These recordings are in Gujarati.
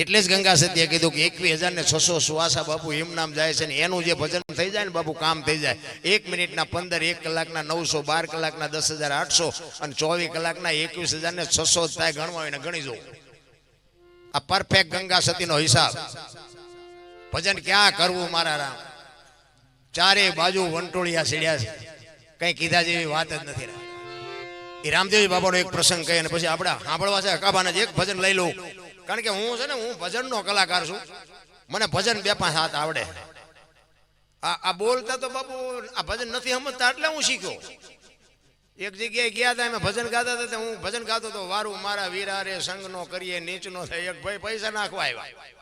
એટલે જ ગંગા સતીએ કીધું કે 21,600 સુવાસા બાપુ એમ નામ જાય છે ને એનું જે ભજન થઈ જાય ને બાપુ કામ થઈ જાય. 1 મિનિટના 15, 1 કલાકના 900, 12 કલાકના 10,800 અને 24 કલાકના 21,600 થાય ગણવા હોય ને ગણી જવું. આ પરફેક્ટ ગંગા સતીનો હિસાબ. ભજન ક્યાં કરવું મારા રામ? ચારે બાજુ વંટોળિયા સીડ્યા છે, કઈ કીધા જેવી વાત જ નથી. એ રામદેવજી બાબાનો એક પ્રસંગ કહે અને પછી આપણે સાંભળવા છે. હકાબાના જ એક ભજન લઈ લઉં, કારણ કે હું છે ને હું ભજનનો કલાકાર છું. મને ભજન 2-5 હાથ આવડે. આ બોલતા તો બાપુ આ ભજન નથી સમજતા એટલે હું શીખ્યો. એક જગ્યાએ ગયા હતા, અમે ભજન ગાતા હતા. હું ભજન ગાતો તો વારું મારા વીરા રે સંગનો કરીએ નીચનો થાય. એક ભાઈ પૈસા નાખવા આવ્યા.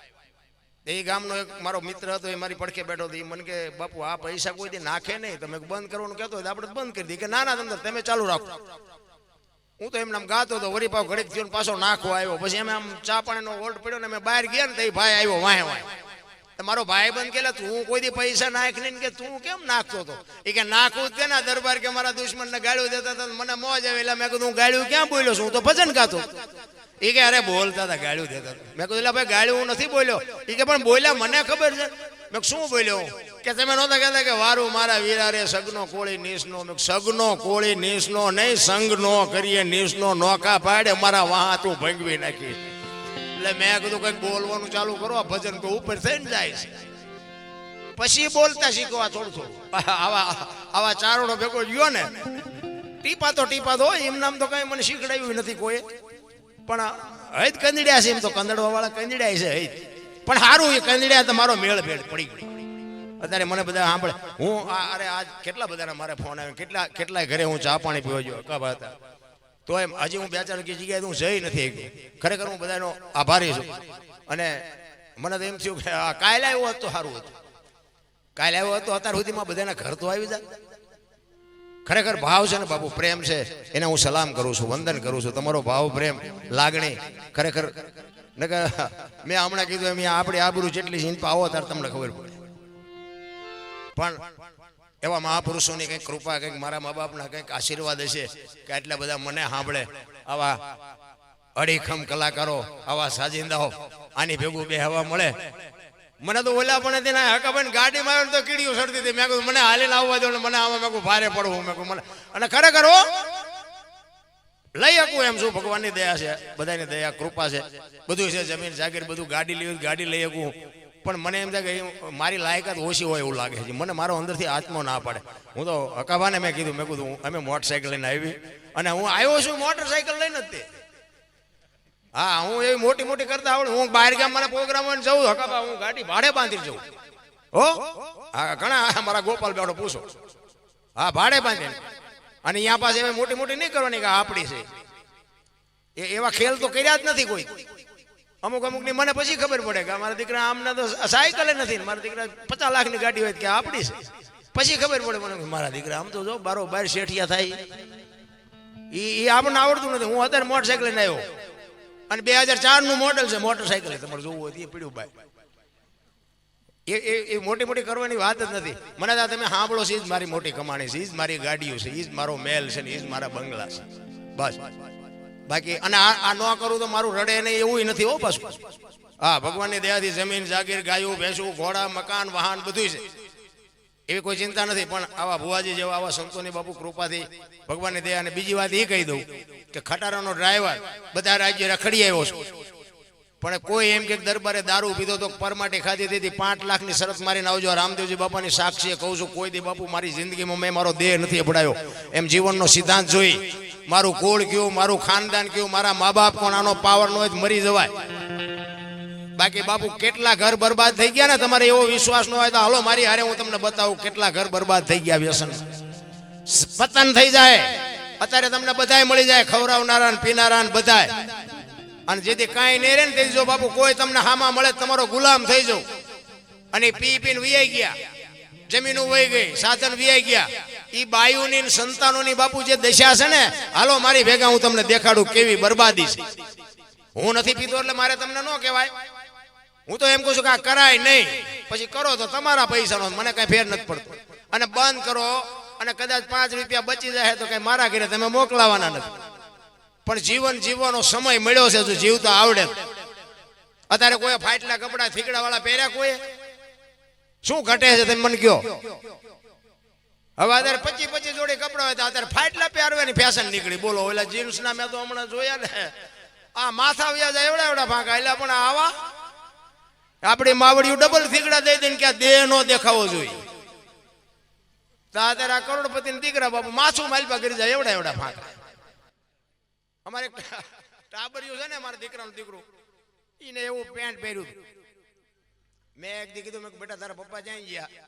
એ ગામનો એક મારો મિત્ર હતો, એ મારી પડખે બેઠો હતો. એ મને કે બાપુ આ પૈસા કોઈ દી નાખે નહીં, તમે બંધ કરવાનું કહેતો હોય આપણે બંધ કરી દઈએ. કે ના ના તમે ચાલુ રાખો. હું તો એમને આમ ગાતો હતો. વરી પાવ ઘડીક થયો પાછો નાખવા આવ્યો. પછી અમે આમ ચા પાણીનો ઓલ્ટ પડ્યો ને અમે બહાર ગયા ને તો એ ભાઈ આવ્યો વાહે વાહે. મારો ભાઈ બંધ કે તું કોઈ દી પૈસા નાખ ને કે તું કેમ નાખતો હતો? એ કે નાખવું જ ના દરબાર કે મારા દુશ્મન ને ગાળ્યું દેતા હતા, મને મોજ આવે. એટલે મેં કીધું હું ગાળ્યું ક્યાં બોલ્યો છું? હું તો ભજન ગાતો. એ કે અરે બોલતા હતા ગાળ્યું દેતા. મેં કીધું ભાઈ ગાળ્યું હું નથી બોલ્યો. એ કે પણ બોલ્યા મને ખબર છે. મેં શું બોલ્યો? કે તમે નહોતા કહેતા કે વારું મારા વીરા રે સગનો કોળી નીસનો. મેં સગનો કોળી નીસનો નહીં, સંગનો કરીએ નીસનો. નોકા પાડે મારા વાહ તું ભંગવી નાખી. એટલે મેં કીધું કંઈક બોલવાનું ચાલુ કરો. આ ભજન તો ઉપર થઈને જાય છે. પછી બોલતા શીખવા થોડું થોડું. આવા ચારણો ભેગો ગયો ને ટીપા તો એમ નામ તો કઈ મને શીખડાવ્યું નથી કોઈ. પણ હૈદ કંદડ્યા છે. એમ તો કંદડવા વાળા કંદડ્યા છે હૈદ. પણ સારું એ કંદડ્યા તો મારો મેળ ભેળ પડી ગયો. અત્યારે મને બધા સાંભળે. હું અરે આજ કેટલા બધાના મારે ફોન આવ્યો. કેટલાય ઘરે હું ચા પાણી પીવા ગયો કબા હતા. તો એમ હજી હું 2-4 જગ્યાએ હું જઈ નથી. ખરેખર હું બધાનો આભારી છું. અને મને તો એમ થયું કે કાલે આવ્યો હતો સારું હતું. કાલે આવ્યો હતો અત્યાર સુધીમાં બધાના ઘર તો આવી જાય. ખરેખર ભાવ છે ને બાપુ, પ્રેમ છે, એને હું સલામ કરું છું, વંદન કરું છું. તમારો ભાવ પ્રેમ લાગણી ખરેખર નકર મેં હમણાં કીધું એમ આપણે આબરૂ જેટલી છે આવો ત્યારે તમને ખબર પડે. પણ એવા મહાપુરુષોની કંઈક કૃપા, કંઈક મારા મા બાપના કંઈક આશીર્વાદ હશે કે આટલા બધા મને સાંભળે. આવા અડીખમ કલાકારો, આવા સાજિંદાઓ આની ભેગું બે હવા મળે. મને તો ઓલા પણ તેના હકાભાઈ ગાડીમાં આવ્યો તો કીડીઓ સડતી હતી. મેં કીધું મને હાલીને આવવા દો ને મને આમાં મેં ભારે પડવું. મેં મને અને ખરેખર લઈ શકું એમ શું ભગવાનની દયા છે, બધાની દયા કૃપા છે, બધું છે, જમીન જાગીર બધું. ગાડી લઈ શકું. પણ મને એમ થાય કે મારી લાયકાત ઓછી હોય એવું લાગે છે. મને મારો અંદરથી આત્મા ના પાડે. હું તો હકાભાને મેં કીધું અમે મોટરસાઇકલ લઈને આવી અને હું આવ્યો છું મોટરસાઇકલ લઈને જ તે. હા હું એવી મોટી મોટી કરતા આવડે. હું બહાર ગામ મારા પ્રોગ્રામ જઉં હકાબા હું ગાડી ભાડે બાંધી જઉં. હો હા ઘણા મારા ગોપાલ બેડો પૂછો. હા ભાડે બાંધીને. અને અહીંયા પાસે એમ મોટી મોટી નહીં કરવાની કે આપણી છે. એવા ખેલ તો કર્યા જ નથી કોઈ. અમુક ની મને પછી ખબર પડે કે મારા દીકરા આમના તો સાયકલ નથી. મારા દીકરા 50 લાખની ગાડી હોય કે આપણી છે. પછી ખબર પડે મને મારા દીકરા આમ તો જો બારોબાર શેઠિયા થાય. એ આપણને આવડતું નથી. હું અત્યારે મોટરસાઇકલ લઈને આવ્યો અને 2004 નું મોડલ છે મોટરસાઇકલ. તમારે જોવું હોય એ પીડ્યું ભાઈ. એ મોટી મોટી કરવાની વાત જ નથી. મને તમે સાંભળો છે, જ મારી મોટી કમાણી છે, જ મારી ગાડીઓ છે, જ મારો મેલ છે, જ મારા બંગલા છે. બસ બાકી અને આ ન કરું તો મારું રડે નહીં એવું નથી હો પાછું. હા ભગવાનની દયાથી જમીન જાગીર, ગાયું ભેંસું, ઘોડા, મકાન, વાહન બધું છે. એવી કોઈ ચિંતા નથી. પણ આવા ભુવાજી જેવા આવા સંતોની બાપુ કૃપાથી ભગવાનની દયા. અને બીજી વાત એ કહી દઉં કે ખટારાનો ડ્રાઈવર બધા રાજ્ય રખડી આવ્યો છું. પણ કોઈ એમ કે દરબારે દારૂ પીધો તો પરમાટી ખાધી હતી 5 લાખની શરત મારીને આવજો. રામદેવજી બાપાની સાક્ષીએ કહું છું કોઈ દી બાપુ મારી જિંદગીમાં મેં મારો દેહ નથી અપડાયો. એમ જીવનનો સિદ્ધાંત જોઈ મારું કુળ કયું, મારું ખાનદાન કયું, મારા મા બાપ કોણ, આનો પાવર નો હોય મરી જવાય. બાકી બાપુ કેટલા ઘર બરબાદ થઈ ગયા ને. તમારે એવો વિશ્વાસ ન હોય તો હાલો મારી હારે હું તમને બતાવું કેટલા ઘર બરબાદ થઈ ગયા. વ્યસન પતન થઈ જાય. અત્યારે તમને બધાય મળી જાય, ખવડાવનારા ને પીનારા ને બધાય. અને જેથી કાંઈ નહીં રહે ને તેથી જો બાપુ કોઈ તમને હામાં મળે તમારો ગુલામ થઈ જાવ. અને પી પીને વિયાઈ ગયા, જમીનો વહી ગઈ, સાધન વિયાઈ ગયા. ઈ બાયુની સંતાનોની બાપુ જે દશા છે ને, હાલો મારી ભેગા હું તમને દેખાડું કેવી બરબાદી છે. હું નથી પીતો એટલે મારે તમને ન કહેવાય. હું તો એમ કહું છું કે આ કરાય નહીં. પછી કરો તો તમારા પૈસાનો, મને કઈ ફેર નથી પડતો. અને બંધ કરો અને કદાચ 5 રૂપિયા બચી જાય તો કઈ મારા ઘરે તમે મોકલાવાના નથી. પણ જીવન જીવવાનો સમય મળ્યો છે જો જીવતા આવડે. અત્યારે કોઈ ફાટલા કપડા થીકડા વાળા પહેર્યા કોઈ શું ઘટે છે તમે મને કયો હવે અત્યારે 25 જોડી કપડા હોય તો અત્યારે ફાટલા પહેરવાની ફેશન નીકળી બોલો ઓલા જીન્સ ના મેં તો હમણાં જોયા ને આ માથા વ્યાજ એવડા એવડા ફાંકા એટલે પણ આવા આપણી માવડીઓ ડબલ થીકડા દઈ દઈને કે દેહ નો દેખાવો જોઈએ તો અત્યારે આ કરોડપતિ ના દીકરા બાપુ માછું માલપા કરી જાય એવડા એવડા ફાંકા અમારે ટાબરિયું છે ને મારા દીકરાનું દીકરું એને એવું પેન્ટ પહેર્યું મેં એક દી કીધું મેં બેટા તારા પપ્પા જાય ગયા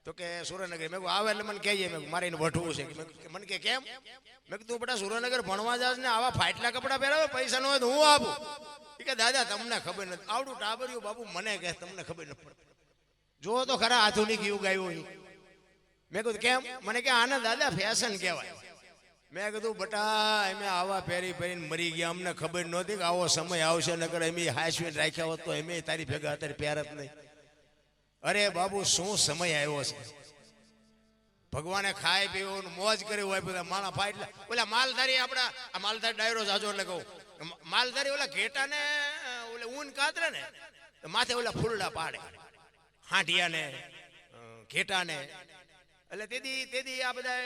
તો કે સુરેન્દ્રનગર મેં આવે એટલે મને કહીએ મેં મારે એને વઢવું છે મને કે કેમ મેં કીધું બેટા સુરેન્દ્રનગર ભણવા જાસ ને આવા ફાટલા કપડા પહેરાવે પૈસા ન હોય તો હું આપું કે દાદા તમને ખબર નથી આવડું ટાબરિયું બાપુ મને કહે તમને ખબર નથી પડતી જો તો ખરા આધુનિક યુગ આવ્યો મેં કીધું કેમ મને કે આને દાદા ફેશન કહેવાય મેં કીધું બટા અમે આવા પહેરી પહેરીને મરી ગયા અમને ખબર નહોતી કે આવો સમય આવશે નકર એમ હાંસવીને રાખ્યા હોત તો એમ તારી ભેગા અત્યારે પહેરત નહીં અરે બાબુ શું સમય આવ્યો છે ભગવાને ખાય પીવું મોજ કરી હોય બધા માણા ફાટલા ઓલા માલધારી આપણા આ માલધારી ડાયરો જાજો એટલે કહું માલધારી ઓલા ઘેટા ને ઓલા ઊન કાતરે ને માથે ઓલા ફૂલડા પાડે હાંઠિયા ને ઘેટા ને એટલે તેથી આ બધા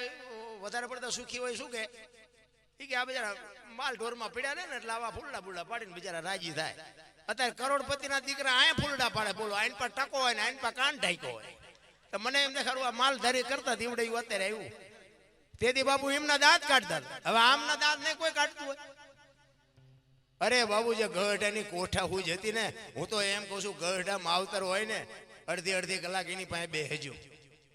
વધારે પડતા સુખી હોય શું કે આ બધા માલ ઢોરમાં પીડ્યા ને એટલે આવા ફૂલડા ફૂલડા પાડીને બિચારા રાજી થાય અત્યારે કરોડપતિના દીકરા આયા ફૂલડા પાડે બોલો આઈન પર ટકો હોય ને આઈન પર કાન ઢાંક્યો હોય તો મને એમ દેખાડું આ માલધારી કરતા દીવડ્યું અત્યારે આવ્યું તેથી બાબુ એમના દાંત કાઢતા હવે આમના દાંત નહીં કોઈ કાઢતું હોય અરે બાબુ જે ગઢાની કોઠા હુજ હતી ને હું તો એમ કહું છું ગઢા માવતર હોય ને અડધી કલાક એની પાસે બેહજો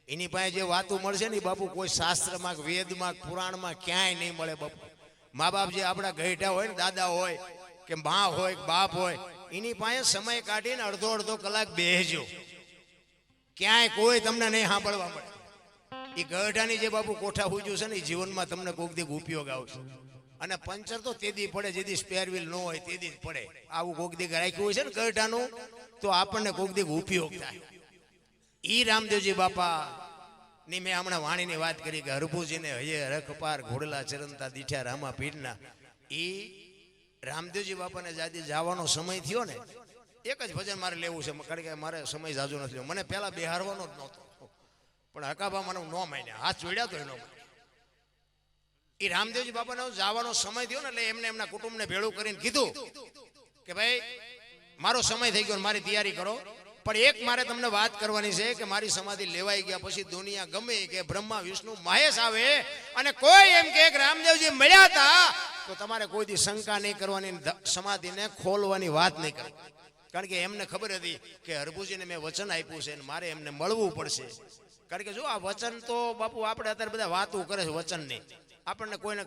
એની પાસે જે વાતો મળશે ને બાપુ કોઈ શાસ્ત્રમાં વેદમાં પુરાણમાં ક્યાંય નહીં મળે બાપુ મા બાપ જે આપણા ગઢા હોય ને દાદા હોય કે મા હોય બાપ હોય એની પાસે સમય કાઢીને અડધો કલાક બેહજો ક્યાંય કોઈ તમને નહીં સાંભળવા મળે એ ગઢાની જે બાપુ કોઠા હુજ્યું છે ને એ જીવનમાં તમને કોઈક દી ઉપયોગ આવશે અને પંચર તો તેદી પડે જેદી સ્પેર વ્હીલ ન હોય તેદી જ પડે આવું કોઈક દી રાખ્યું હોય છે ને ગઢાનું તો આપણને કોઈક દી ઉપયોગ થાય ઈ રામદેવજી બાપા ની મેં હમણાં વાણીની વાત કરી કે હરભુજીને હયે રખપાર ઘોડલા ચરણતા દીઠા રામા પીરના ઈ રામદેવજી બાપાને જાદી જવાનો સમય થયો ને એક જ ભજન મારે લેવું છે કારણ કે મારે સમય જાજો નથી મને પહેલા બેહારવાનો જ નહોતો પણ હકાબા મને ન માન્યા હાથ જોડ્યા તો એનો એ રામદેવજી બાપાનો જવાનો સમય થયો ને એટલે એમને એમના કુટુંબને ભેળું કરીને કીધું કે ભાઈ મારો સમય થઈ ગયો મારી તૈયારી કરો પણ એક મારે તમને વાત કરવાની છે કે મારી સમાધિ લેવાઈ ગયા પછી દુનિયા ગમે કે બ્રહ્મા વિષ્ણુ મહેશ આવે અને કોઈ એમ કે રામદેવજી મળ્યા હતા તો તમારે કોઈ દી શંકા નહીં કરવાની સમાધિને ખોલવાની વાત નહીં કરવાની કારણ કે એમને ખબર હતી કે હરભુજીને મેં વચન આપ્યું છે અને મારે એમને મળવું પડશે કારણ કે જો આ વચન તો બાપુ આપણે અત્યારે બધા વાતો કરે છે વચનની આપણને કોઈને